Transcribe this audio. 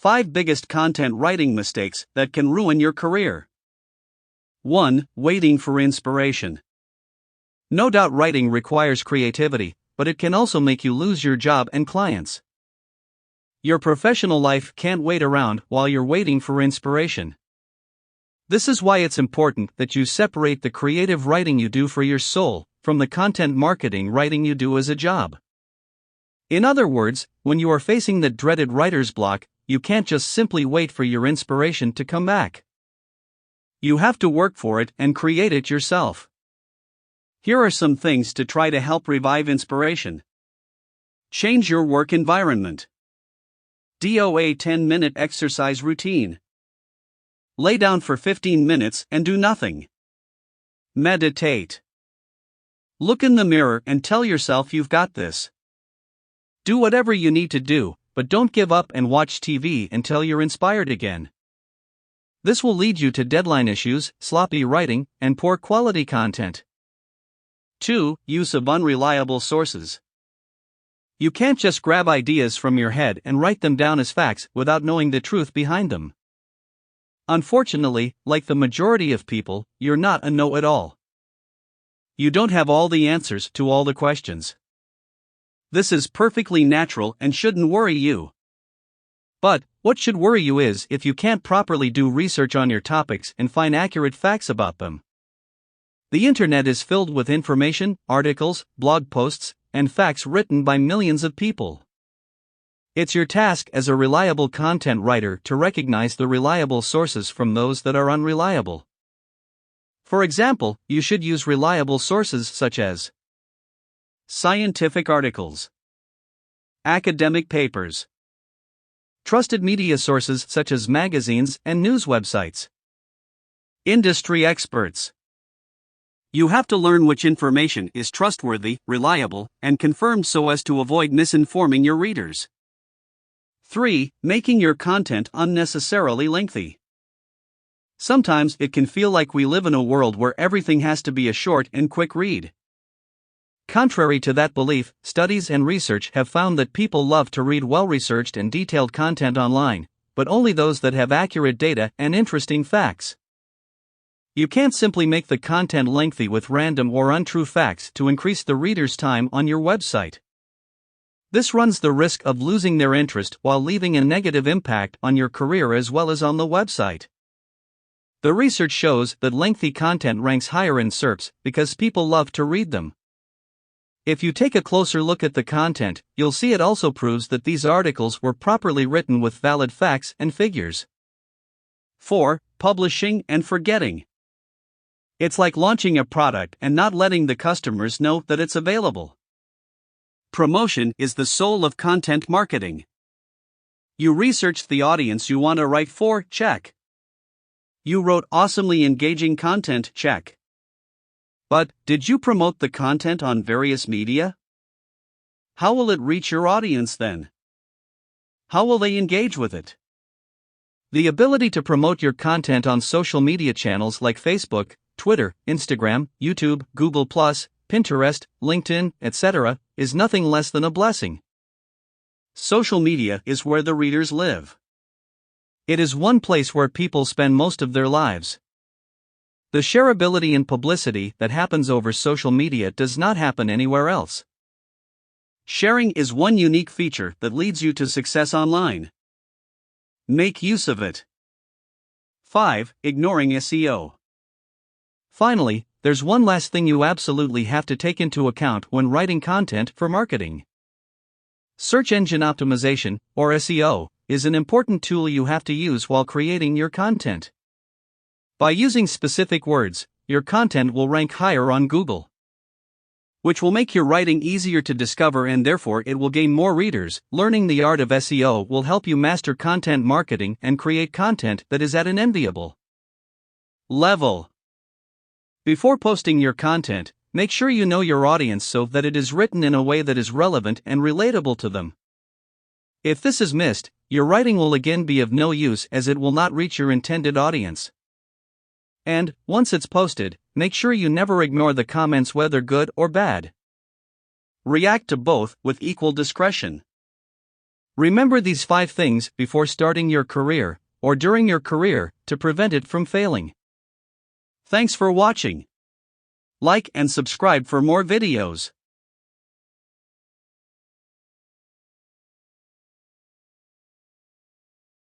5 biggest content writing mistakes that can ruin your career. 1. Waiting for inspiration. No doubt writing requires creativity, but it can also make you lose your job and clients. Your professional life can't wait around while you're waiting for inspiration. This is why it's important that you separate the creative writing you do for your soul from the content marketing writing you do as a job. In other words, when you are facing the dreaded writer's block, you can't just simply wait for your inspiration to come back. You have to work for it and create it yourself. Here are some things to try to help revive inspiration. Change your work environment. Do a 10-minute exercise routine. Lay down for 15 minutes and do nothing. Meditate. Look in the mirror and tell yourself you've got this. Do whatever you need to do, but don't give up and watch TV until you're inspired again. This will lead you to deadline issues, sloppy writing, and poor quality content. 2. Use of unreliable sources. You can't just grab ideas from your head and write them down as facts without knowing the truth behind them. Unfortunately, like the majority of people, you're not a know-it-all. You don't have all the answers to all the questions. This is perfectly natural and shouldn't worry you. But what should worry you is if you can't properly do research on your topics and find accurate facts about them. The internet is filled with information, articles, blog posts, and facts written by millions of people. It's your task as a reliable content writer to recognize the reliable sources from those that are unreliable. For example, you should use reliable sources such as scientific articles, academic papers, trusted media sources such as magazines and news websites, industry experts. You have to learn which information is trustworthy, reliable, and confirmed so as to avoid misinforming your readers. 3. Making your content unnecessarily lengthy. Sometimes it can feel like we live in a world where everything has to be a short and quick read. Contrary to that belief, studies and research have found that people love to read well-researched and detailed content online, but only those that have accurate data and interesting facts. You can't simply make the content lengthy with random or untrue facts to increase the reader's time on your website. This runs the risk of losing their interest while leaving a negative impact on your career as well as on the website. The research shows that lengthy content ranks higher in SERPs because people love to read them. If you take a closer look at the content, you'll see it also proves that these articles were properly written with valid facts and figures. 4. Publishing and forgetting. It's like launching a product and not letting the customers know that it's available. Promotion is the soul of content marketing. You researched the audience you want to write for, check. You wrote awesomely engaging content, check. But, did you promote the content on various media? How will it reach your audience then? How will they engage with it? The ability to promote your content on social media channels like Facebook, Twitter, Instagram, YouTube, Google+, Pinterest, LinkedIn, etc., is nothing less than a blessing. Social media is where the readers live. It is one place where people spend most of their lives. The shareability and publicity that happens over social media does not happen anywhere else. Sharing is one unique feature that leads you to success online. Make use of it. 5. Ignoring SEO. Finally, there's one last thing you absolutely have to take into account when writing content for marketing. Search engine optimization, or SEO, is an important tool you have to use while creating your content. By using specific words, your content will rank higher on Google, which will make your writing easier to discover and therefore it will gain more readers. Learning the art of SEO will help you master content marketing and create content that is at an enviable level. Before posting your content, make sure you know your audience so that it is written in a way that is relevant and relatable to them. If this is missed, your writing will again be of no use as it will not reach your intended audience. And, once it's posted, make sure you never ignore the comments whether good or bad. React to both with equal discretion. Remember these 5 things before starting your career, or during your career, to prevent it from failing. Thanks for watching. Like and subscribe for more videos.